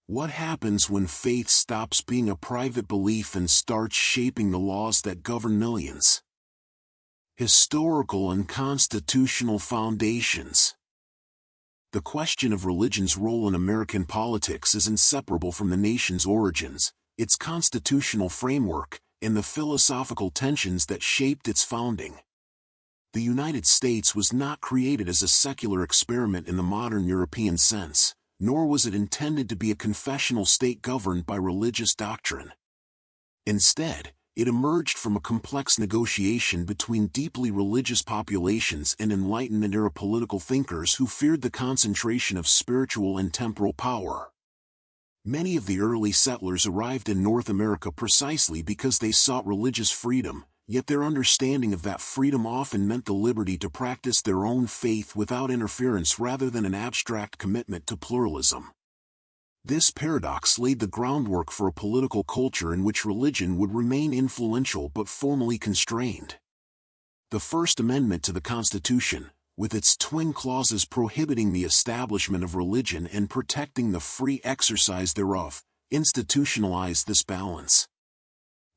What happens when faith stops being a private belief and starts shaping the laws that govern millions? Historical and constitutional foundations. The question of religion's role in American politics is inseparable from the nation's origins, its constitutional framework, and the philosophical tensions that shaped its founding. The United States was not created as a secular experiment in the modern European sense, nor was it intended to be a confessional state governed by religious doctrine. Instead, it emerged from a complex negotiation between deeply religious populations and Enlightenment-era political thinkers who feared the concentration of spiritual and temporal power. Many of the early settlers arrived in North America precisely because they sought religious freedom, yet their understanding of that freedom often meant the liberty to practice their own faith without interference rather than an abstract commitment to pluralism. This paradox laid the groundwork for a political culture in which religion would remain influential but formally constrained. The First Amendment to the Constitution, with its twin clauses prohibiting the establishment of religion and protecting the free exercise thereof, institutionalized this balance.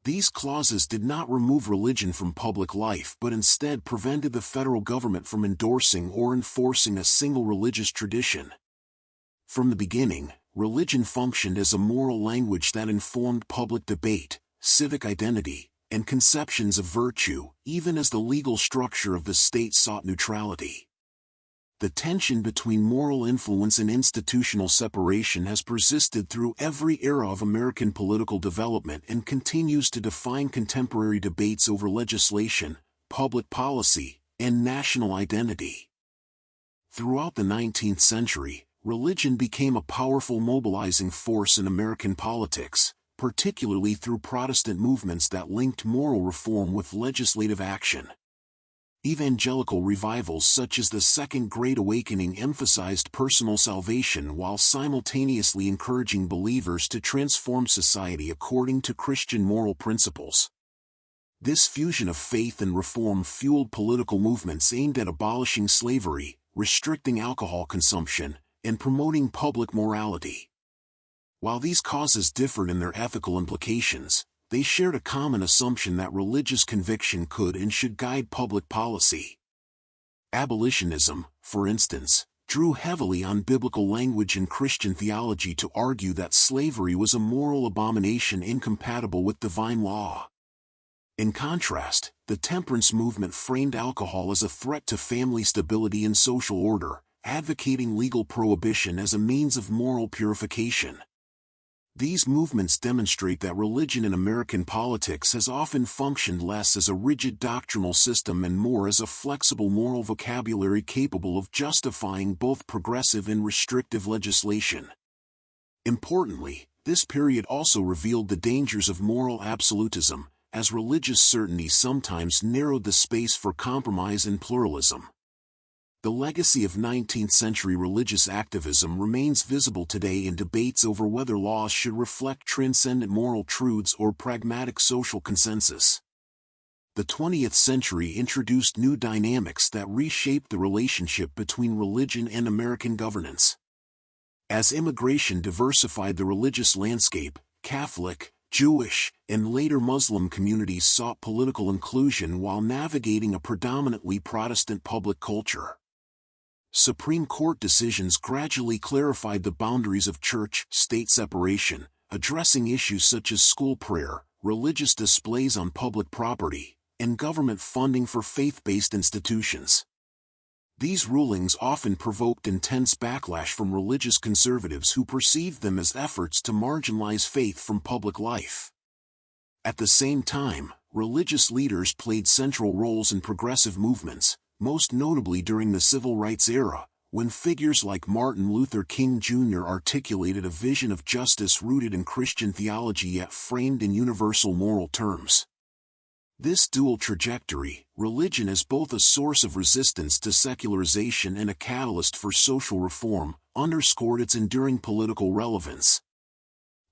These clauses did not remove religion from public life but instead prevented the federal government from endorsing or enforcing a single religious tradition. From the beginning, religion functioned as a moral language that informed public debate, civic identity, and conceptions of virtue, even as the legal structure of the state sought neutrality. The tension between moral influence and institutional separation has persisted through every era of American political development and continues to define contemporary debates over legislation, public policy, and national identity. Throughout the 19th century, religion became a powerful mobilizing force in American politics, particularly through Protestant movements that linked moral reform with legislative action. Evangelical revivals such as the Second Great Awakening emphasized personal salvation while simultaneously encouraging believers to transform society according to Christian moral principles. This fusion of faith and reform fueled political movements aimed at abolishing slavery, restricting alcohol consumption, and promoting public morality. While these causes differed in their ethical implications, they shared a common assumption that religious conviction could and should guide public policy. Abolitionism, for instance, drew heavily on biblical language and Christian theology to argue that slavery was a moral abomination incompatible with divine law. In contrast, the temperance movement framed alcohol as a threat to family stability and social order, advocating legal prohibition as a means of moral purification. These movements demonstrate that religion in American politics has often functioned less as a rigid doctrinal system and more as a flexible moral vocabulary capable of justifying both progressive and restrictive legislation. Importantly, this period also revealed the dangers of moral absolutism, as religious certainty sometimes narrowed the space for compromise and pluralism. The legacy of 19th-century religious activism remains visible today in debates over whether laws should reflect transcendent moral truths or pragmatic social consensus. The 20th century introduced new dynamics that reshaped the relationship between religion and American governance. As immigration diversified the religious landscape, Catholic, Jewish, and later Muslim communities sought political inclusion while navigating a predominantly Protestant public culture. Supreme Court decisions gradually clarified the boundaries of church-state separation, addressing issues such as school prayer, religious displays on public property, and government funding for faith-based institutions. These rulings often provoked intense backlash from religious conservatives who perceived them as efforts to marginalize faith from public life. At the same time, religious leaders played central roles in progressive movements, most notably during the Civil Rights era, when figures like Martin Luther King Jr. articulated a vision of justice rooted in Christian theology yet framed in universal moral terms. This dual trajectory, religion as both a source of resistance to secularization and a catalyst for social reform, underscored its enduring political relevance.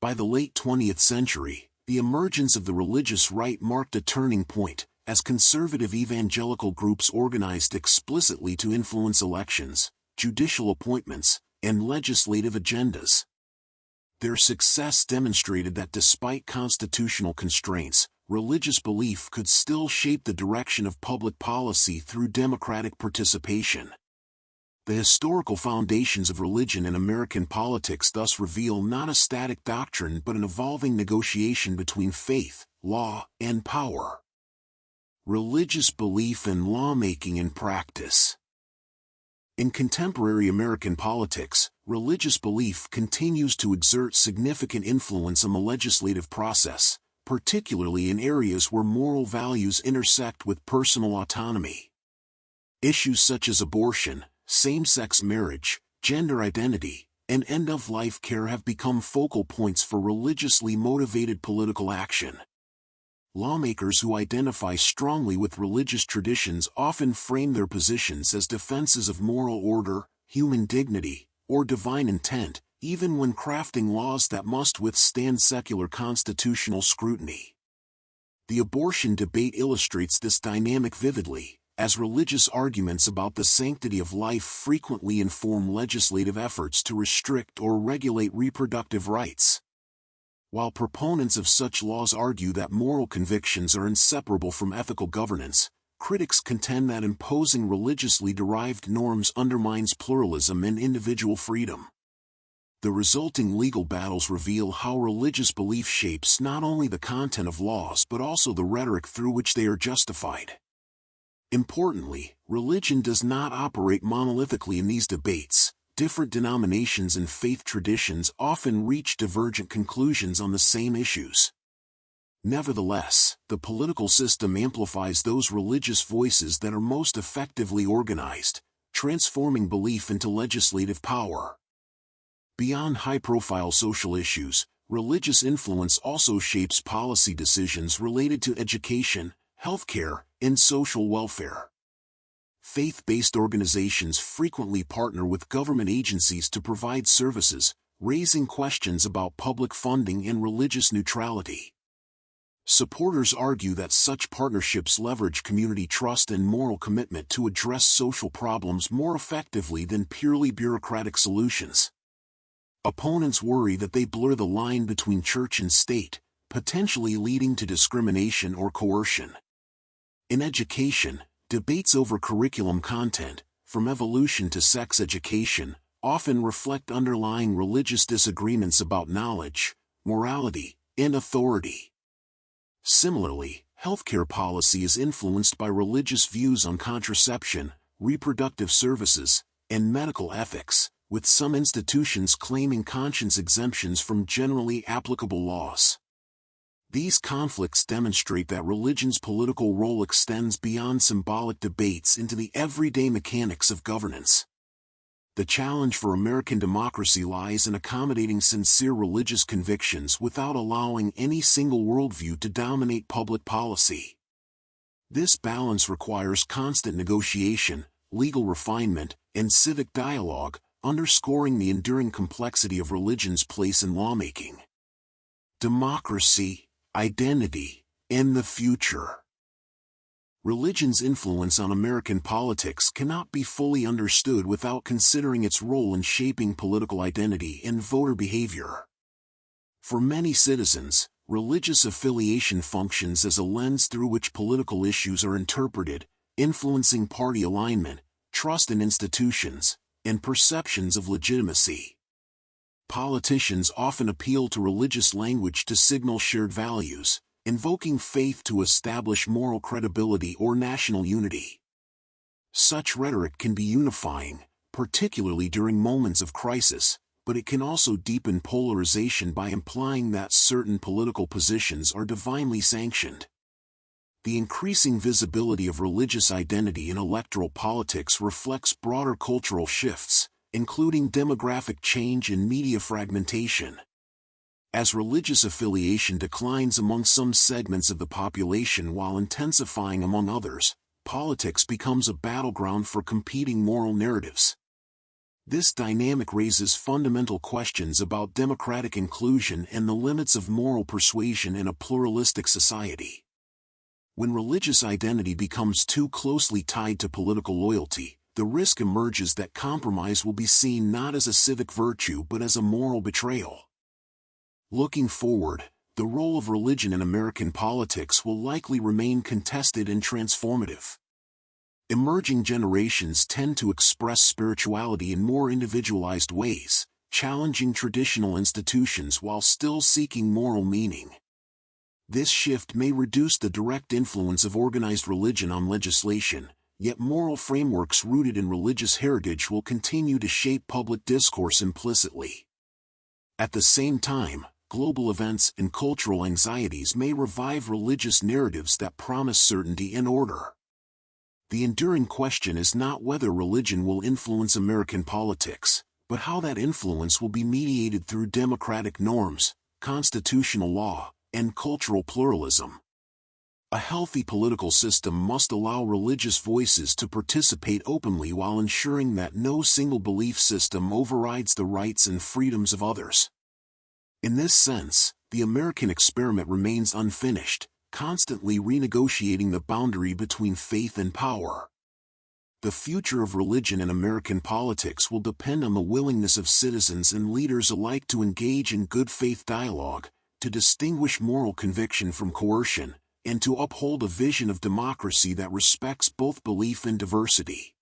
By the late 20th century, the emergence of the religious right marked a turning point, as conservative evangelical groups organized explicitly to influence elections, judicial appointments, and legislative agendas. Their success demonstrated that despite constitutional constraints, religious belief could still shape the direction of public policy through democratic participation. The historical foundations of religion in American politics thus reveal not a static doctrine but an evolving negotiation between faith, law, and power. Religious belief and lawmaking in practice. In contemporary American politics, religious belief continues to exert significant influence on the legislative process, particularly in areas where moral values intersect with personal autonomy. Issues such as abortion, same-sex marriage, gender identity, and end-of-life care have become focal points for religiously motivated political action. Lawmakers who identify strongly with religious traditions often frame their positions as defenses of moral order, human dignity, or divine intent, even when crafting laws that must withstand secular constitutional scrutiny. The abortion debate illustrates this dynamic vividly, as religious arguments about the sanctity of life frequently inform legislative efforts to restrict or regulate reproductive rights. While proponents of such laws argue that moral convictions are inseparable from ethical governance, critics contend that imposing religiously derived norms undermines pluralism and individual freedom. The resulting legal battles reveal how religious belief shapes not only the content of laws but also the rhetoric through which they are justified. Importantly, religion does not operate monolithically in these debates. Different denominations and faith traditions often reach divergent conclusions on the same issues. Nevertheless, the political system amplifies those religious voices that are most effectively organized, transforming belief into legislative power. Beyond high-profile social issues, religious influence also shapes policy decisions related to education, healthcare, and social welfare. Faith-based organizations frequently partner with government agencies to provide services, raising questions about public funding and religious neutrality. Supporters argue that such partnerships leverage community trust and moral commitment to address social problems more effectively than purely bureaucratic solutions. Opponents worry that they blur the line between church and state, potentially leading to discrimination or coercion. In education, debates over curriculum content, from evolution to sex education, often reflect underlying religious disagreements about knowledge, morality, and authority. Similarly, healthcare policy is influenced by religious views on contraception, reproductive services, and medical ethics, with some institutions claiming conscience exemptions from generally applicable laws. These conflicts demonstrate that religion's political role extends beyond symbolic debates into the everyday mechanics of governance. The challenge for American democracy lies in accommodating sincere religious convictions without allowing any single worldview to dominate public policy. This balance requires constant negotiation, legal refinement, and civic dialogue, underscoring the enduring complexity of religion's place in lawmaking. Democracy, identity, and the future. Religion's influence on American politics cannot be fully understood without considering its role in shaping political identity and voter behavior. For many citizens, religious affiliation functions as a lens through which political issues are interpreted, influencing party alignment, trust in institutions, and perceptions of legitimacy. Politicians often appeal to religious language to signal shared values, invoking faith to establish moral credibility or national unity. Such rhetoric can be unifying, particularly during moments of crisis, but it can also deepen polarization by implying that certain political positions are divinely sanctioned. The increasing visibility of religious identity in electoral politics reflects broader cultural shifts, including demographic change and media fragmentation. As religious affiliation declines among some segments of the population while intensifying among others, politics becomes a battleground for competing moral narratives. This dynamic raises fundamental questions about democratic inclusion and the limits of moral persuasion in a pluralistic society. When religious identity becomes too closely tied to political loyalty, the risk emerges that compromise will be seen not as a civic virtue but as a moral betrayal. Looking forward, the role of religion in American politics will likely remain contested and transformative. Emerging generations tend to express spirituality in more individualized ways, challenging traditional institutions while still seeking moral meaning. This shift may reduce the direct influence of organized religion on legislation, yet moral frameworks rooted in religious heritage will continue to shape public discourse implicitly. At the same time, global events and cultural anxieties may revive religious narratives that promise certainty and order. The enduring question is not whether religion will influence American politics, but how that influence will be mediated through democratic norms, constitutional law, and cultural pluralism. A healthy political system must allow religious voices to participate openly while ensuring that no single belief system overrides the rights and freedoms of others. In this sense, the American experiment remains unfinished, constantly renegotiating the boundary between faith and power. The future of religion in American politics will depend on the willingness of citizens and leaders alike to engage in good faith dialogue, to distinguish moral conviction from coercion, and to uphold a vision of democracy that respects both belief and diversity.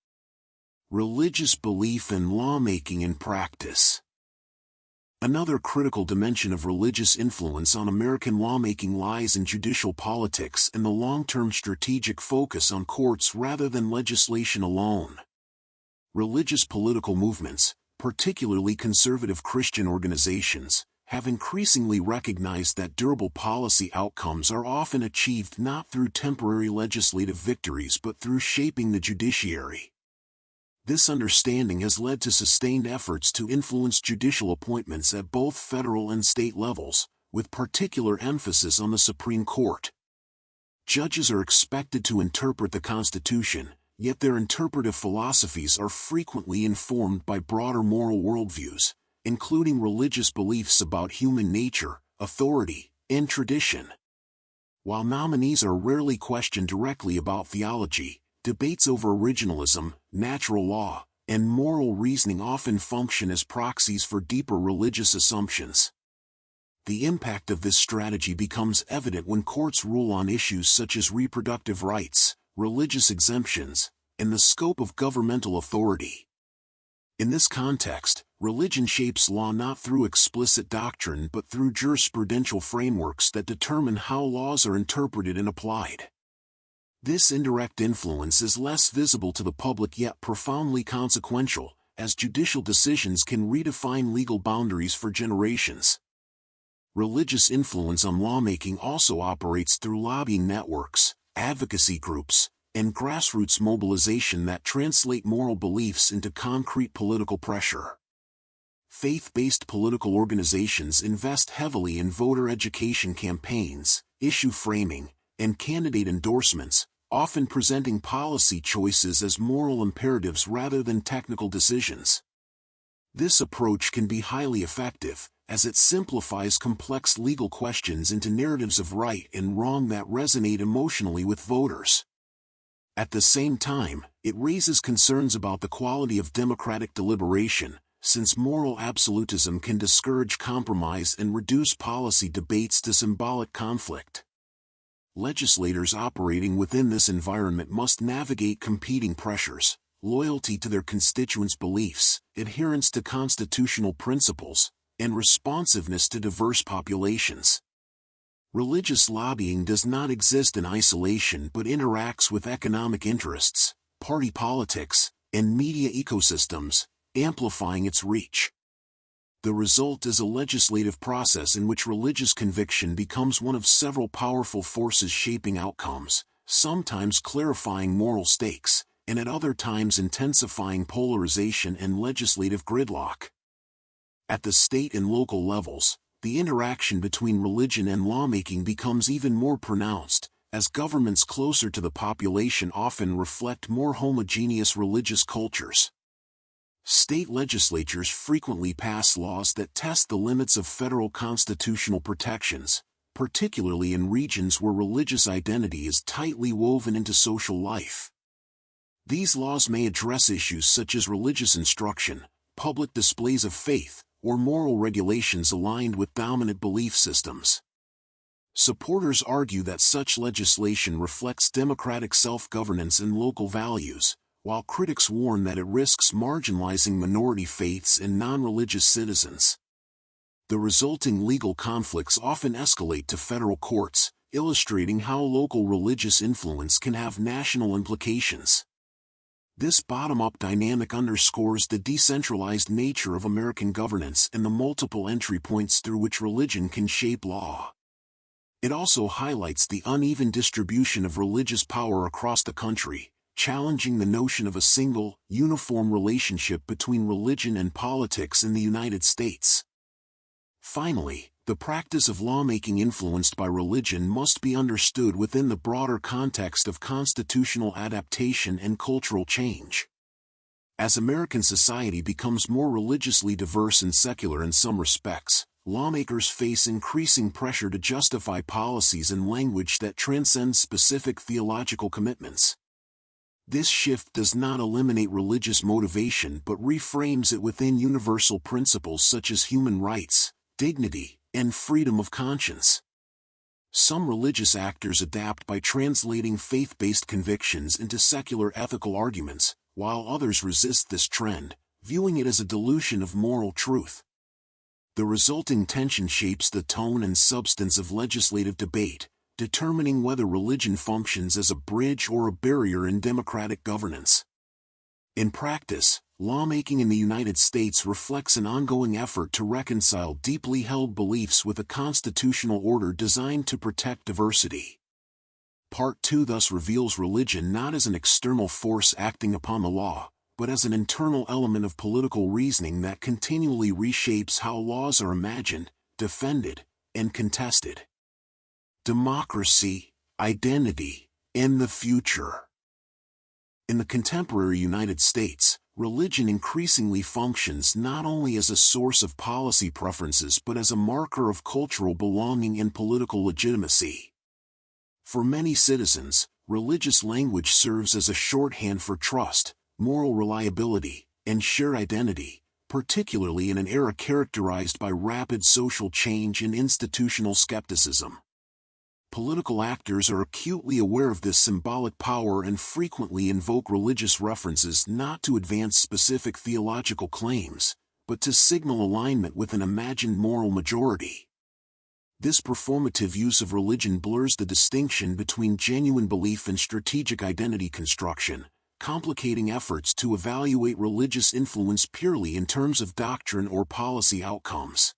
Religious belief and lawmaking in practice. Another critical dimension of religious influence on American lawmaking lies in judicial politics and the long-term strategic focus on courts rather than legislation alone. Religious political movements, particularly conservative Christian organizations, have increasingly recognized that durable policy outcomes are often achieved not through temporary legislative victories but through shaping the judiciary. This understanding has led to sustained efforts to influence judicial appointments at both federal and state levels, with particular emphasis on the Supreme Court. Judges are expected to interpret the Constitution, yet their interpretive philosophies are frequently informed by broader moral worldviews, including religious beliefs about human nature, authority, and tradition. While nominees are rarely questioned directly about theology, debates over originalism, natural law, and moral reasoning often function as proxies for deeper religious assumptions. The impact of this strategy becomes evident when courts rule on issues such as reproductive rights, religious exemptions, and the scope of governmental authority. In this context, religion shapes law not through explicit doctrine but through jurisprudential frameworks that determine how laws are interpreted and applied. This indirect influence is less visible to the public yet profoundly consequential, as judicial decisions can redefine legal boundaries for generations. Religious influence on lawmaking also operates through lobbying networks, advocacy groups, and grassroots mobilization that translate moral beliefs into concrete political pressure. Faith-based political organizations invest heavily in voter education campaigns, issue framing, and candidate endorsements, often presenting policy choices as moral imperatives rather than technical decisions. This approach can be highly effective, as it simplifies complex legal questions into narratives of right and wrong that resonate emotionally with voters. At the same time, it raises concerns about the quality of democratic deliberation, since moral absolutism can discourage compromise and reduce policy debates to symbolic conflict. Legislators operating within this environment must navigate competing pressures: loyalty to their constituents' beliefs, adherence to constitutional principles, and responsiveness to diverse populations. Religious lobbying does not exist in isolation but interacts with economic interests, party politics, and media ecosystems, amplifying its reach. The result is a legislative process in which religious conviction becomes one of several powerful forces shaping outcomes, sometimes clarifying moral stakes, and at other times intensifying polarization and legislative gridlock. At the state and local levels, the interaction between religion and lawmaking becomes even more pronounced, as governments closer to the population often reflect more homogeneous religious cultures. State legislatures frequently pass laws that test the limits of federal constitutional protections, particularly in regions where religious identity is tightly woven into social life. These laws may address issues such as religious instruction, public displays of faith, or moral regulations aligned with dominant belief systems. Supporters argue that such legislation reflects democratic self-governance and local values, while critics warn that it risks marginalizing minority faiths and non-religious citizens. The resulting legal conflicts often escalate to federal courts, illustrating how local religious influence can have national implications. This bottom-up dynamic underscores the decentralized nature of American governance and the multiple entry points through which religion can shape law. It also highlights the uneven distribution of religious power across the country, challenging the notion of a single, uniform relationship between religion and politics in the United States. Finally, the practice of lawmaking influenced by religion must be understood within the broader context of constitutional adaptation and cultural change. As American society becomes more religiously diverse and secular in some respects, lawmakers face increasing pressure to justify policies and language that transcend specific theological commitments. This shift does not eliminate religious motivation but reframes it within universal principles such as human rights, dignity, and freedom of conscience. Some religious actors adapt by translating faith-based convictions into secular ethical arguments, while others resist this trend, viewing it as a dilution of moral truth. The resulting tension shapes the tone and substance of legislative debate, determining whether religion functions as a bridge or a barrier in democratic governance. In practice, lawmaking in the United States reflects an ongoing effort to reconcile deeply held beliefs with a constitutional order designed to protect diversity. Part 2 thus reveals religion not as an external force acting upon the law, but as an internal element of political reasoning that continually reshapes how laws are imagined, defended, and contested. Democracy, identity, and the future. In the contemporary United States, religion increasingly functions not only as a source of policy preferences but as a marker of cultural belonging and political legitimacy. For many citizens, religious language serves as a shorthand for trust, moral reliability, and shared identity, particularly in an era characterized by rapid social change and institutional skepticism. Political actors are acutely aware of this symbolic power and frequently invoke religious references not to advance specific theological claims, but to signal alignment with an imagined moral majority. This performative use of religion blurs the distinction between genuine belief and strategic identity construction, complicating efforts to evaluate religious influence purely in terms of doctrine or policy outcomes.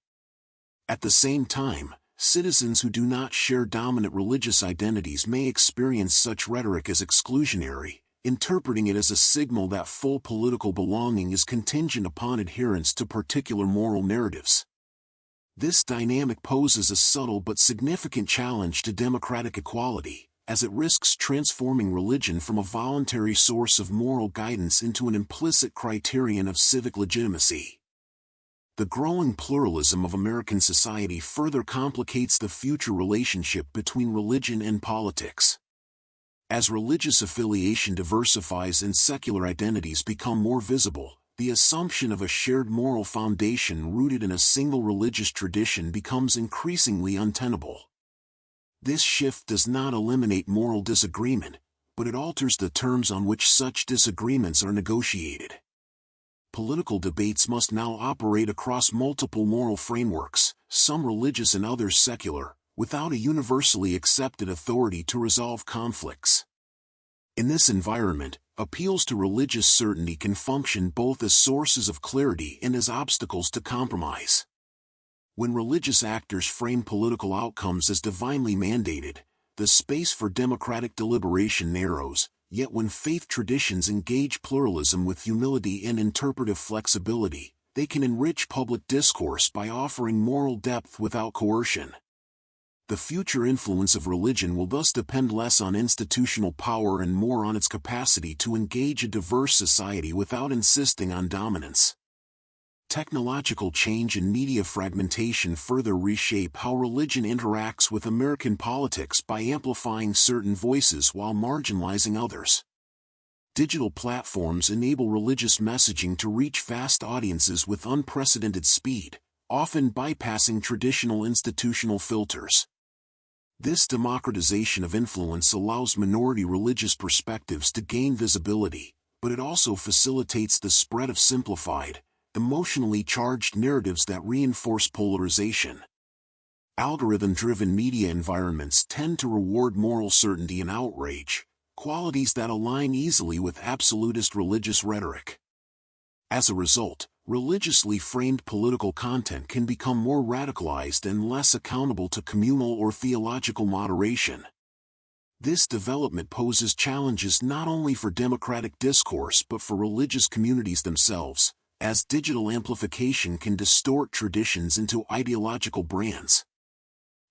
At the same time, citizens who do not share dominant religious identities may experience such rhetoric as exclusionary, interpreting it as a signal that full political belonging is contingent upon adherence to particular moral narratives. This dynamic poses a subtle but significant challenge to democratic equality, as it risks transforming religion from a voluntary source of moral guidance into an implicit criterion of civic legitimacy. The growing pluralism of American society further complicates the future relationship between religion and politics. As religious affiliation diversifies and secular identities become more visible, the assumption of a shared moral foundation rooted in a single religious tradition becomes increasingly untenable. This shift does not eliminate moral disagreement, but it alters the terms on which such disagreements are negotiated. Political debates must now operate across multiple moral frameworks, some religious and others secular, without a universally accepted authority to resolve conflicts. In this environment, appeals to religious certainty can function both as sources of clarity and as obstacles to compromise. When religious actors frame political outcomes as divinely mandated, the space for democratic deliberation narrows, yet when faith traditions engage pluralism with humility and interpretive flexibility, they can enrich public discourse by offering moral depth without coercion. The future influence of religion will thus depend less on institutional power and more on its capacity to engage a diverse society without insisting on dominance. Technological change and media fragmentation further reshape how religion interacts with American politics by amplifying certain voices while marginalizing others. Digital platforms enable religious messaging to reach vast audiences with unprecedented speed, often bypassing traditional institutional filters. This democratization of influence allows minority religious perspectives to gain visibility, but it also facilitates the spread of simplified, emotionally charged narratives that reinforce polarization. Algorithm-driven media environments tend to reward moral certainty and outrage, qualities that align easily with absolutist religious rhetoric. As a result, religiously framed political content can become more radicalized and less accountable to communal or theological moderation. This development poses challenges not only for democratic discourse but for religious communities themselves, as digital amplification can distort traditions into ideological brands.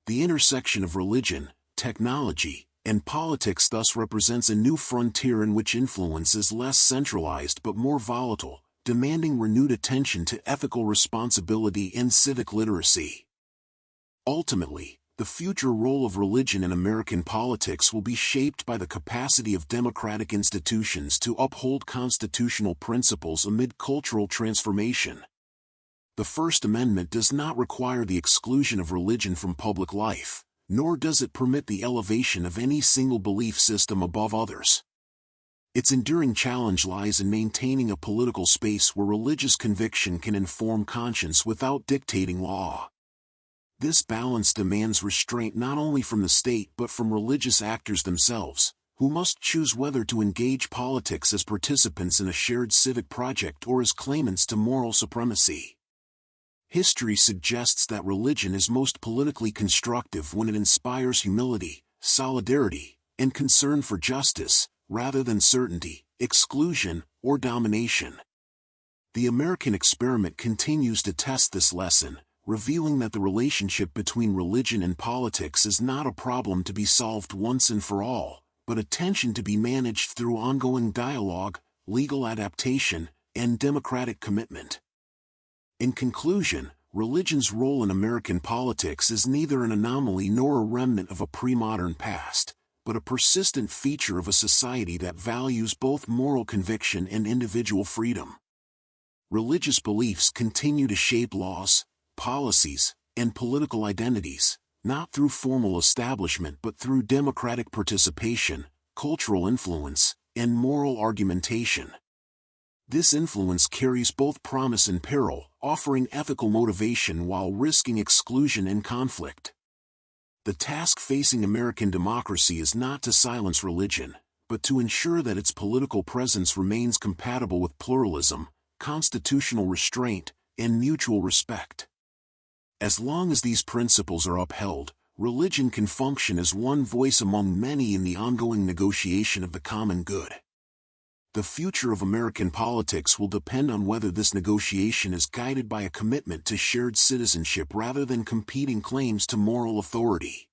The intersection of religion, technology, and politics thus represents a new frontier in which influence is less centralized but more volatile, demanding renewed attention to ethical responsibility and civic literacy. Ultimately, the future role of religion in American politics will be shaped by the capacity of democratic institutions to uphold constitutional principles amid cultural transformation. The First Amendment does not require the exclusion of religion from public life, nor does it permit the elevation of any single belief system above others. Its enduring challenge lies in maintaining a political space where religious conviction can inform conscience without dictating law. This balance demands restraint not only from the state but from religious actors themselves, who must choose whether to engage politics as participants in a shared civic project or as claimants to moral supremacy. History suggests that religion is most politically constructive when it inspires humility, solidarity, and concern for justice, rather than certainty, exclusion, or domination. The American experiment continues to test this lesson, revealing that the relationship between religion and politics is not a problem to be solved once and for all, but a tension to be managed through ongoing dialogue, legal adaptation, and democratic commitment. In conclusion, religion's role in American politics is neither an anomaly nor a remnant of a pre-modern past, but a persistent feature of a society that values both moral conviction and individual freedom. Religious beliefs continue to shape laws, policies, and political identities, not through formal establishment but through democratic participation, cultural influence, and moral argumentation. This influence carries both promise and peril, offering ethical motivation while risking exclusion and conflict. The task facing American democracy is not to silence religion, but to ensure that its political presence remains compatible with pluralism, constitutional restraint, and mutual respect. As long as these principles are upheld, religion can function as one voice among many in the ongoing negotiation of the common good. The future of American politics will depend on whether this negotiation is guided by a commitment to shared citizenship rather than competing claims to moral authority.